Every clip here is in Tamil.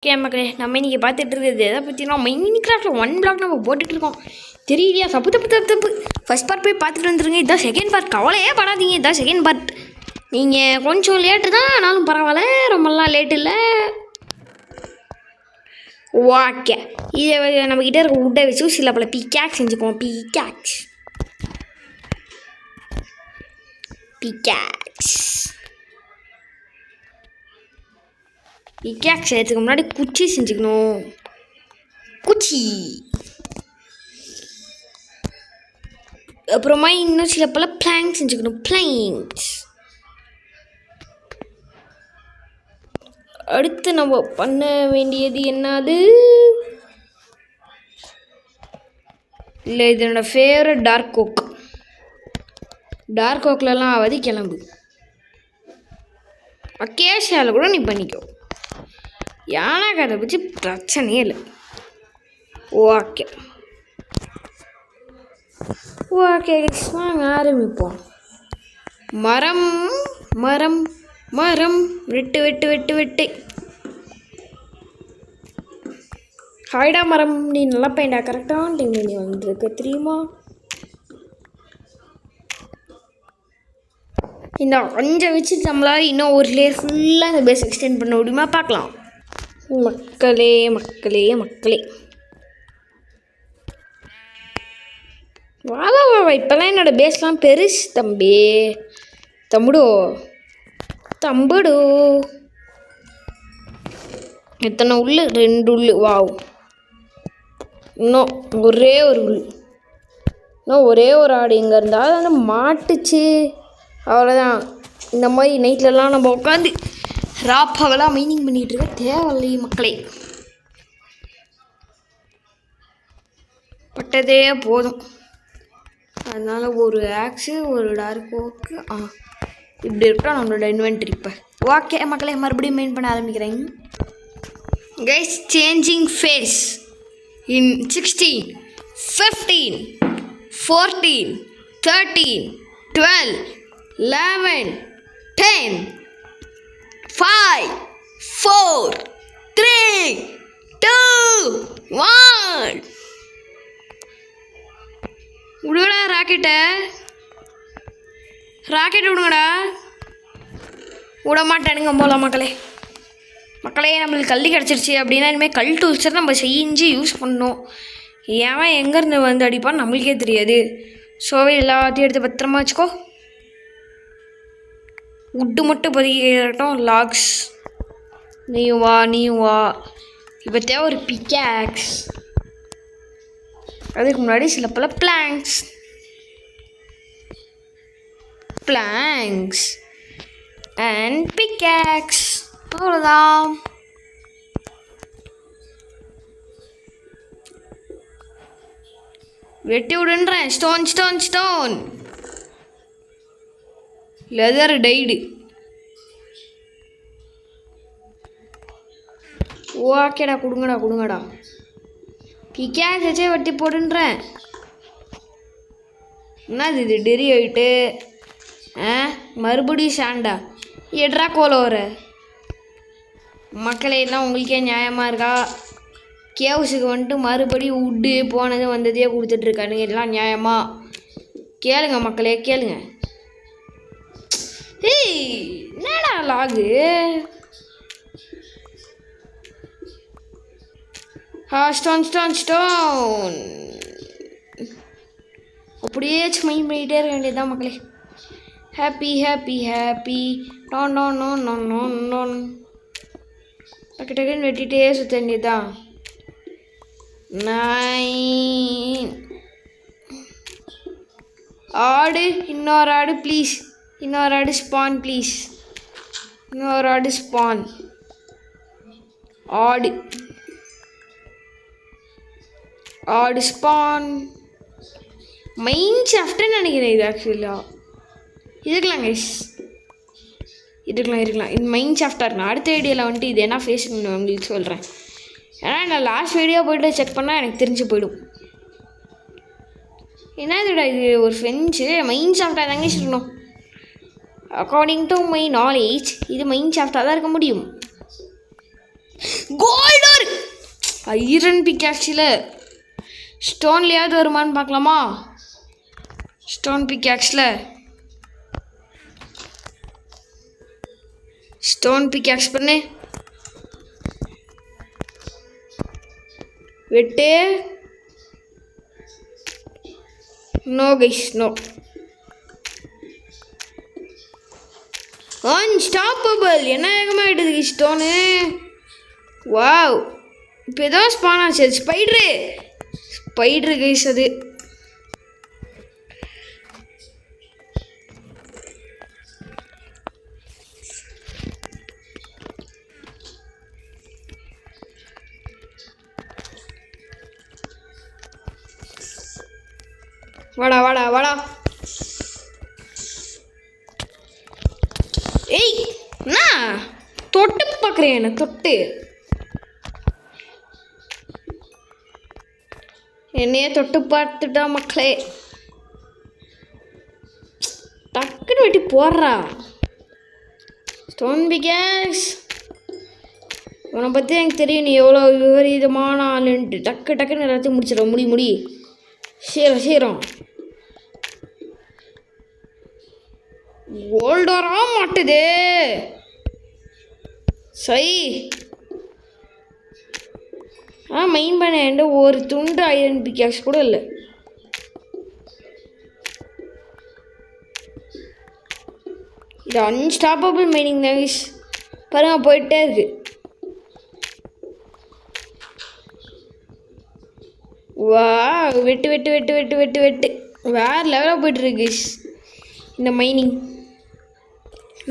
ஓகே மக்களே, நம்ம இன்றைக்கி பார்த்துட்டு இருக்கிறது எதை பற்றினா மைன்கிராஃப்டில் 1 பிளாக் நம்ம போட்டுட்ருக்கோம். தெரியலையா? தப்பு தப்பு தப்பு தப்பு. ஃபஸ்ட் பார்ட் போய் பார்த்துட்டு வந்துருங்க. இதான் செகண்ட் பார்ட். கவலையே படாதீங்க, இதான் செகண்ட் பார்ட். நீங்கள் கொஞ்சம் லேட்டு தான் ஆனாலும் பரவாயில்ல, ரொம்பலாம் லேட்டு இல்லை. ஓகே, இதை நம்மக்கிட்ட இருக்க உட்டை வச்சு சில பல பிகேக்ஸ் செஞ்சுக்குவோம். பிகேக்ஸ் செய்யறதுக்கு முன்னாடி குச்சி செஞ்சுக்கணும். குச்சி அப்புறமா இன்னும் சில பல பிளாங்க் செஞ்சுக்கணும். பிளாங்க்ஸ் அடுத்து நம்ம பண்ண வேண்டியது என்னது இல்லை, இது என்னோட ஃபேவரட் டார்க் ஓக்லலாம் ஆகாது. கிளம்பு, அக்கேஷியாவில் கூட நீ பண்ணிக்கோ, யானாக்கு அதை பற்றி பிரச்சனையே இல்லை. ஓகே வாங்க ஆரம்பிப்போம். மரம் மரம் மரம் வெட்டு வெட்டு வெட்டு வெட்டு. ஹாய்டா மரம், நீ நல்லா பையன்டா. கரெக்டான டைம் நீ வந்துருக்க தெரியுமா? இந்த 5 வச்சு நம்மளால் இன்னும் ஒரு லேயர் ஃபுல்லாக இந்த பேஸ் எக்ஸ்டெண்ட் பண்ண முடியுமா பார்க்கலாம். மக்களே மக்களே மக்களே, வா வா வா, இப்போல்லாம் என்னோடய பேஸ்லாம் பெருசு தம்புடு. எத்தனை உள்ளு? 2 உள்ளு. வாவ், இன்னும் ஒரே ஒரு உள், இன்னும் ஒரே ஒரு ஆடு இங்கே இருந்தால் அது மாட்டுச்சு. அவ்வளோதான். இந்த மாதிரி நைட்லலாம் நம்ம உட்காந்து ராப்பாவெல்லாம் மைனிங் பண்ணிகிட்டு இருக்க தேவையில்லை மக்களே. பட்டதே போதும். அதனால் ஒரு ஆக்ஸு, ஒரு டார்க் ஓக்கு, இப்படி இருக்கா நம்மளோட இன்வென்ட்ரி. இப்போ ஓகே மக்களே, மறுபடியும் மெயின் பண்ண ஆரம்பிக்கிறேன். கைஸ், சேஞ்சிங் ஃபேஸ் இன் 16, 15, 14, 13, 12, 11, 10, 5, 4, 3, 2, 1. விடுங்கடா ராக்கெட்டை விடுங்கடா. விட மாட்டேனுங்க போகலாம் மக்களே. நம்மளுக்கு கல் கிடச்சிருச்சு அப்படின்னா இனிமேல் கல் டூல்ஸை நம்ம செஞ்சு யூஸ் பண்ணணும். ஏன் எங்கேருந்து வந்து அடிப்பான்னு நம்மளுக்கே தெரியாது. ஸோவே எல்லாத்தையும் எடுத்து பத்திரமா வச்சுக்கோ. உட்டு மட்டும் பதிக்கட்டும். லாக்ஸ், நீயும் வா. இப்போ தேவை ஒரு பிக்காக்ஸ். அதுக்கு முன்னாடி சில பல பிளாங்க்ஸ் அண்ட் பிக்காக்ஸ். அவ்வளோதான். வெட்டி விடுன்றேன். Stone leather Tide. ஓகேடா, கொடுங்கடா. பிக்காக்ஸ் வச்சே வெட்டி போடுன்றேன். என்னது இது? டெரி ஆகிட்டு மறுபடியும் சாண்டா எட்ரா கோல வர மக்களே. எல்லாம் உங்களுக்கே நியாயமாக இருக்கா? கேவ்ஸுக்கு வந்துட்டு மறுபடியும் உட்டு போனது வந்ததே கொடுத்துட்ருக்கானுங்க. எல்லாம் நியாயமா? கேளுங்க மக்களே, கேளுங்க. என்னடா லாகு? ஸ்டோன் அப்படியே மைண்ட் பண்ணிகிட்டே இருக்க வேண்டியதுதான் மக்களே. ஹாப்பி நோ டக்குன்னு வெட்டிகிட்டே சுற்ற வேண்டியதுதான். 9 ஆடு. இன்னொரு ஆடு ப்ளீஸ். இன்னொரு ஆடு ஸ்பான் ப்ளீஸ். ஆடு ஸ்பான். மைன் ஷாஃப்ட்னு நினைக்கிறேன் இது. ஆக்சுவலாக இருக்கலாம் கைஸ், இருக்கலாம். இது மைன் ஷாஃப்டாக இருக்கலாம். அடுத்த வீடியோவில் வந்துட்டு இது என்ன ஃபேஸ்ன்னு உங்களுக்கு சொல்கிறேன். ஏன்னா நான் லாஸ்ட் வீடியோ போய்ட்டு செக் பண்ணால் எனக்கு தெரிஞ்சு போயிடும். என்ன இதுடா இது? ஒரு ஃப்ரெஞ்சு மைன் ஷாஃப்டாக தாங்க சொல்லணும். அக்கார்டிங் டு மை நாலேஜ் இது மைன் ஷாஃப்டாக தான் இருக்க முடியும். கோல்டர் ஐரன் பிக்காக்ஸில் ஸ்டோன்லையாவது வருமானு பார்க்கலாமா? ஸ்டோன் பிக்காக்ஸில் ஸ்டோன் பிக்காக்ஸ் பண்ணு. வெட்டு. No guys, no. அன்ஸ்டாப்பபிள். என்ன வேகமாகிடுது ஸ்டோனு. வாவ், இப்போ ஏதோ ஸ்பான் ஆச்சு. Spider guys. அது வாடா வாடா வாடா. ஏய் என்ன தொட்டு பார்க்குறேன்? என்ன தொட்டு என்னையே தொட்டு பார்த்துட்டா மக்களே. டக்குன்னு வெட்டி போடுறா. ஸ்டோன் பிக்காக்ஸ், உன்னை பற்றி எனக்கு தெரியும், நீ எவ்வளோ விபரீதமான ஆளுன்ட்டு. டக்குன்னு எல்லாத்தையும் முடிச்சிடும். முடி சீரம். கோல்டரா மாட்டுதே. சை மெயின் பண்ண ஒரு துண்டு ஐரன் பிக்காக்ஸ் கூட இல்லை. இது அன்ஸ்டாப்பபிள் மைனிங் தான் பாருங்க, போயிட்டே இருக்கு. வா, வெட்டு வேறு லெவலாக போய்ட்டுருக்கு இந்த மைனிங்.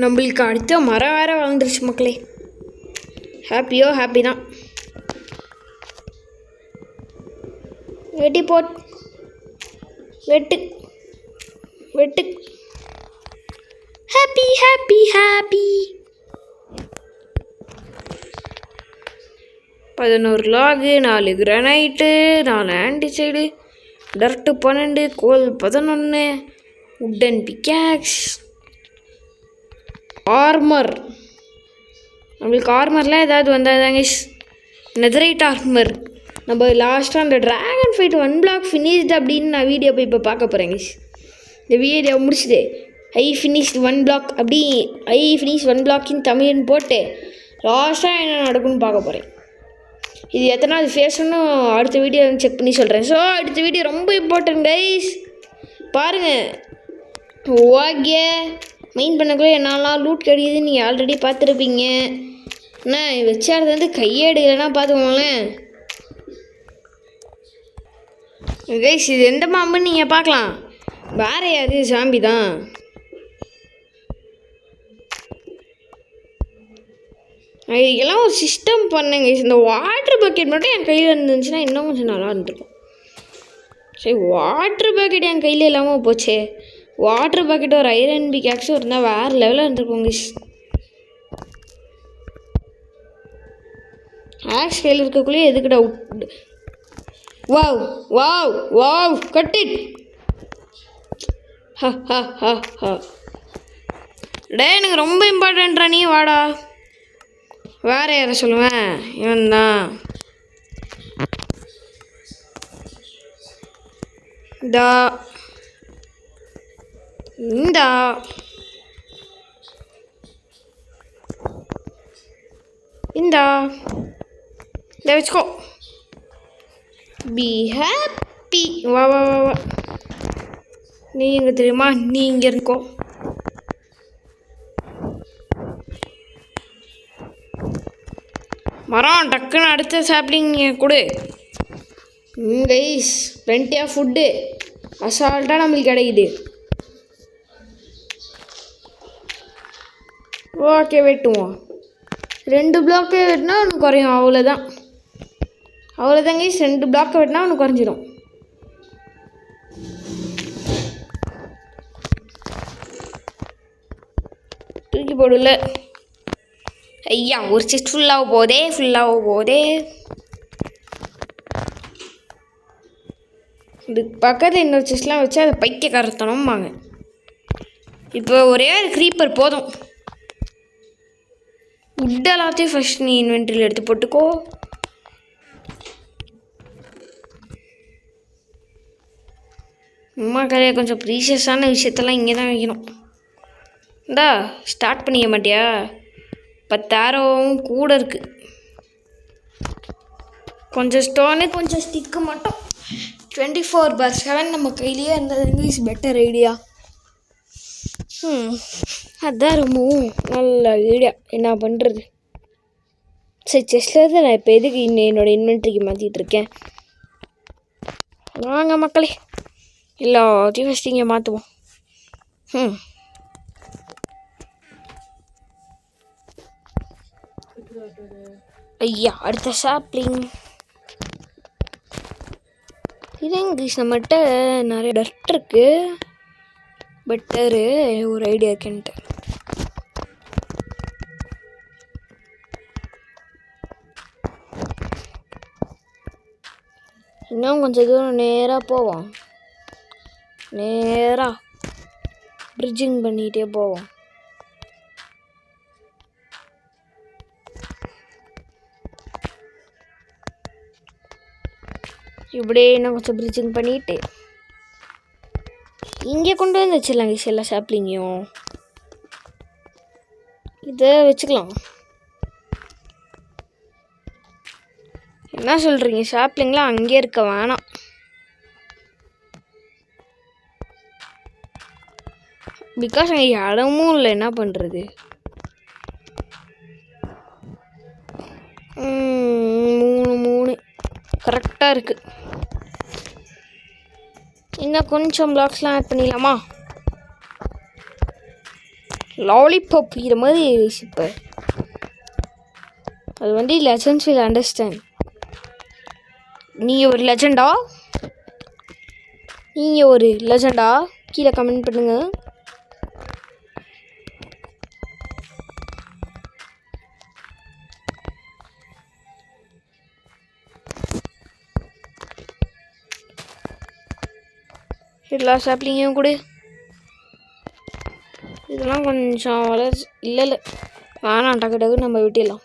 நம்மளுக்கு அடுத்த மரம் வேறு வளர்ந்துருச்சு மக்களே. ஹாப்பி தான். வெட்டி வெட்டு. ஹாப்பி. 11 லாகு, 4 கிரானைட்டு, 4 ஆன்டிசைடு, டர்ட்டு 12, கோல் 11, உட்டன் பிக்காக்ஸ், ஆர்மர். நம்மளுக்கு ஆர்மர்லாம் ஏதாவது வந்தாதாங்க. Netherite armour. நம்ம லாஸ்ட்டாக அந்த ட்ராகன் ஃபைட் 1 பிளாக் ஃபினிஷ்டு அப்படின்னு நான் வீடியோ போய் இப்போ பார்க்க போகிறேங்க. இந்த வீடியோ முடிச்சுது ஐ ஃபினிஷ்டு 1 பிளாக் அப்படி ஐ ஃபினிஷ் 1 பிளாக்கின் தமிழ்னு போட்டு லாஸ்ட்டாக என்ன நடக்கும்னு பார்க்க போகிறேன். இது எத்தனாவது ஃபேஸ்ன்னு அடுத்த வீடியோ செக் பண்ணி சொல்கிறேன். ஸோ அடுத்த வீடியோ ரொம்ப இம்பார்ட்டன்ட் கைஸ், பாருங்கள். ஓகே, மெயின் பண்ணக்குள்ளே என்னெல்லாம் லூட் கிடைக்குதுன்னு நீங்கள் ஆல்ரெடி பார்த்துருப்பீங்க. அண்ணா வச்சாடுறது வந்து கையெடுக்கலைன்னா பார்த்துக்கோங்களேன் கைஸ். இது எந்த பாம்புன்னு நீங்கள் பார்க்கலாம். வேறு யாரு சாம்பி தான். இதுக்கெல்லாம் ஒரு சிஸ்டம் பண்ணுங்க. இந்த வாட்டர் பக்கெட் மட்டும் என் கையில் இருந்துச்சுன்னா இன்னும் கொஞ்சம் நல்லா இருந்திருக்கும். சரி, வாட்டர் பக்கெட் என் கையில் இல்லாமல் போச்சே. வாட்டர் பக்கெட் ஒரு ஐரன் பிக்காக்ஸும் இருந்தால் வேறு லெவலில் இருந்திருக்கும் கைஸ். ஆக்ஸ் கையில் இருக்கக்குள்ளேயே எதுக்குடா வாவ் கட் இட். டே, எனக்கு ரொம்ப இம்பார்ட்டன்ட்ரா. நீ வாடா. வேற யாரை சொல்லுவேன்? இவன் தான். இந்தா வச்சுக்கோ. Be happy. வா. நீ எங்கே தெரியுமா? நீ இங்கே இருக்கோ. மரம் டக்குன்னு அடுத்த சாப்பிடிங் கொடு கைஸ். பிளென்டி ஆஃப் ஃபுட்டு அசால்ட்டாக நம்மளுக்கு கிடைக்குது. ஓகே, வெட்டுவோம். 2 பிளாக்கு வெட்டினா ஒன்று குறையும். அவ்வளோதான் கைஸ். 2 பிளாக்கை வெட்டினா ஒன்று குறைஞ்சிடும். தூக்கி போடல. ஐயா, ஒரு செஸ்ட் ஃபுல்லாக போதே. இது பக்கத்தில் இன்னொரு செஸ்ட்லாம் வச்சு அதை பைத்தியக்காரத்தனம்பாங்க. இப்போ ஒரே ஒரு க்ரீப்பர் போதும். உட் எல்லாத்தையும் ஃபஸ்ட் நீ இன்வென்ட்ரியில் எடுத்து போட்டுக்கோ. அம்மா கரையா கொஞ்சம் ப்ரீஷியஸான விஷயத்தெல்லாம் இங்கே தான் வைக்கணும். இந்தா ஸ்டார்ட் பண்ணிக்க மாட்டியா? 10,000 கூட இருக்குது. கொஞ்சம் ஸ்டோனு கொஞ்சம் ஸ்டிக்கு மட்டும் 24/7 நம்ம கையிலேயே இருந்தது இஸ் பெட்டர் ஐடியா. அதுதான் ரொம்பவும் நல்ல ஐடியா. என்ன பண்ணுறது? சரி, செஸ்டில் இருந்து நான் இப்போ எதுக்கு என்னோடய இன்வென்ட்ரிக்கு மாற்றிட்டு இருக்கேன். வாங்க மக்களே, எல்லாத்தையும் ஃபஸ்ட்டு இங்கே மாற்றுவோம். ஐயா, அடுத்த சாப்ளிங் இது இங்கிலீஷ். நம்மகிட்ட நிறைய டஸ்ட் இருக்கு. பெட்டரு ஒரு ஐடியா இருக்குன்ட்டு இன்னும் கொஞ்சம் தூரம் நேராக போவோம். நேராக பிரிட்ஜிங் பண்ணிகிட்டே போவோம். இப்படியே இன்னும் கொஞ்சம் பிரிட்ஜிங் பண்ணிட்டு இங்கே கொண்டு வந்து வச்சிடலாம். எல்லா சாப்ளிங்கையும் இதை வச்சுக்கலாம். என்ன சொல்கிறீங்க? சாப்ளிங்லாம் அங்கே இருக்க வேணாம். பிகாஸ் அங்கே இடமும் இல்லை. என்ன பண்ணுறது? 3 கரெக்டாக இருக்குது. இன்னும் கொஞ்சம் பிளாக்ஸ்லாம் ஆட் பண்ணிடலாமா? லாலிபாப் இது மாதிரி இப்போ அது வந்து லெஜண்ட்ஸ் வில் அண்டர்ஸ்டாண்ட். நீங்கள் ஒரு லெஜண்டா? நீங்கள் ஒரு லெஜண்டா? கீழே கமெண்ட் பண்ணுங்கள். எல்லா சாப்ளிங்கையும் கொடு. இதெல்லாம் கொஞ்சம் வளர்ச்சி இல்லை வேணாம். டக்கு டக்கு நம்ம விட்டிடலாம்.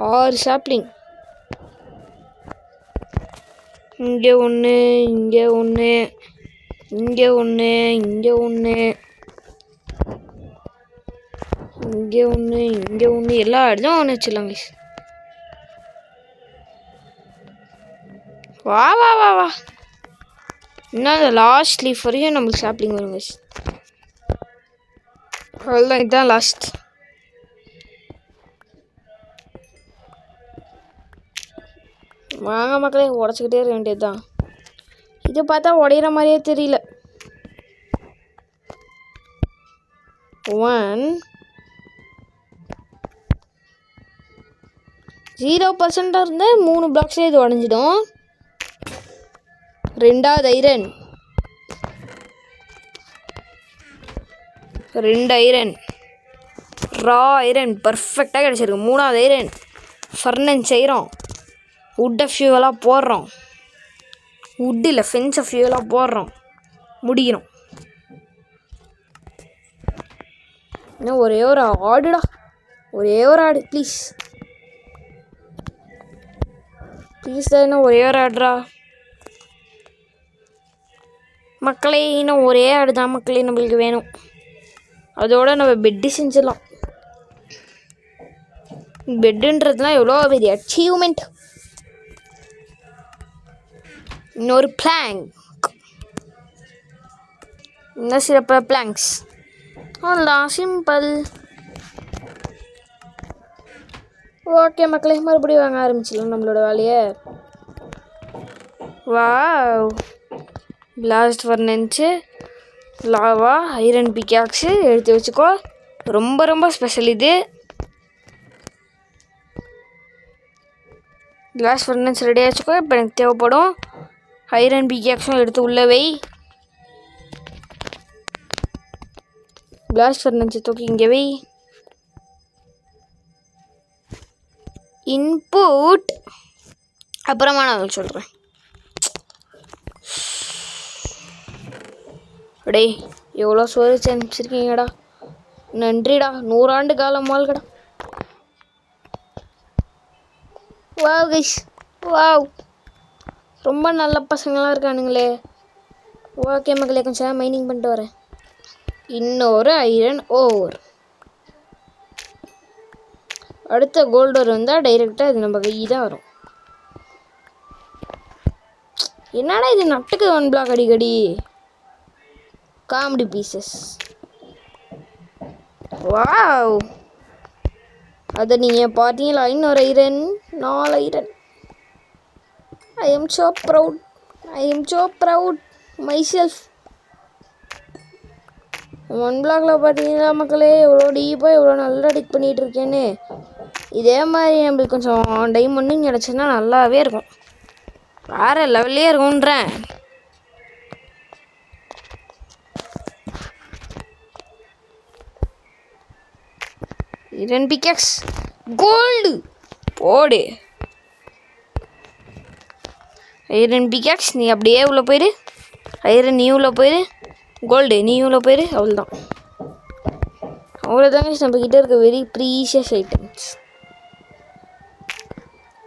ஆறு சாப்ளிங். இங்கே ஒன்று, இங்கே ஒன்று, இங்கே ஒன்று, இங்கே ஒன்று, இங்கே ஒன்று, இங்கே ஒன்று, எல்லா இடத்தும் ஒன்று வச்சிடலாங்க. வா வா வா வா. இன்னும் அந்த லாஸ்ட் லீஃப் வரையும் நம்மளுக்கு சாப்ளிங் வருங்க. அவ்வளோதான், இதுதான் லாஸ்ட். வாங்க மக்களே, உடச்சிக்கிட்டே இருக்க வேண்டியது தான். இது பார்த்தா உடையிற மாதிரியே தெரியல. 0% இருந்து 3 பிளாக்ஸே இது உடஞ்சிடும். 2வது ஐரன், 2 ஐரன், ரா ஐரன் பர்ஃபெக்டாக கிடச்சிருக்கு. 3வது ஐரன், ஃபர்னன்ஸ் செய்கிறோம். வுட்டை ஃபியூவலாக போடுறோம். வுட்டு இல்லை, ஃபென்ஸை ஃபியூவலாக போடுறோம். முடிக்கிறோம். இன்னும் ஒரே ஒரு ஆடுடா, ஒரே ஒரு ஆடு ப்ளீஸ் ப்ளீஸ் தான். இன்னும் ஒரே ஒரு ஆடுடா மக்களே. இன்னும் ஒரே ஆடு தான் மக்களே நம்மளுக்கு வேணும். அதோடு நம்ம பெட்டு செஞ்சிடலாம். பெட்டுன்றதுலாம் எவ்வளோ பெரிய அச்சீவ்மெண்ட். இன்னொரு பிளாங்க், இன்னும் சிறப்பு பிளாங்க்ஸ். அவ்வளோதான், சிம்பிள். ஓகே மக்களே, மறுபடியும் வாங்க ஆரம்பிச்சிடலாம் நம்மளோட வேலையை. Wow, blast furnace, lava, iron pickaxe எடுத்து வச்சுக்கோ. ரொம்ப ரொம்ப ஸ்பெஷல் இது. பிளாஸ்ட் ஃபர்னன்ஸ் ரெடியாக வச்சுக்கோ. இப்போ எனக்கு தேவைப்படும் ஐரன் பிக்காக்ஸும் எடுத்து உள்ளே வை. பிளாஸ்ட் ஃபர்னன்ஸை தூக்கி இங்கே வை. இன்புட் அப்புறமா நான் சொல்கிறேன். டேய் எவ்வளோ சோறு அனுப்பிச்சிருக்கீங்கடா, நன்றிடா. 100 ஆண்டு காலம் வாழ்கடா. வாவ் கைஸ், வாவ், ரொம்ப நல்ல பசங்களாம் இருக்கானுங்களே. ஓகே மக்களே, கொஞ்சம் மைனிங் பண்ணிட்டு வரேன். இன்னொரு ஐரன் ஓர். அடுத்த கோல்டர் வந்தால் டைரெக்டாக இது நம்ம கை தான் வரும். என்னடா இது நட்டுக்கு 1 பிளாக் அடிக்கடி காமெடி பீசஸ். வாவ், அதை நீங்கள் பார்த்தீங்களா? இன்னொரு iron, 4 iron. I am so proud myself. 1 பிளாக்ல பார்த்தீங்களா மக்களே, எவ்வளோ டீப்பாக எவ்வளோ நல்லா டிக் பண்ணிகிட்டு இருக்கேன்னு. இதே மாதிரி நம்மளுக்கு கொஞ்சம் டைமண்டும் கிடச்சுன்னா நல்லாவே இருக்கும், வேறு லெவல்லே இருக்கும்ன்றேன். ஐரன் பிக்கெக்ஸ் கோல்டு போடு. ஐரன் பிக்கெக்ஸ் நீ அப்படியே உள்ளே போயிடு, ஐரன் நீ உள்ளே போயிடு, கோல்டு நீ உள்ளே போயிடு. அவ்வளோதான், அவ்வளோதாங்க நம்மக்கிட்ட இருக்க வெரி ப்ரீஷியஸ் ஐட்டம்ஸ்.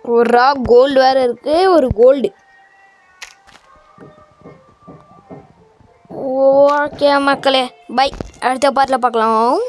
ஒரு ரா கோல்டு வேறு இருக்குது, ஒரு கோல்டு. ஓகே மக்களே, பை, அடுத்த பார்ட்டில் பார்க்கலாம்.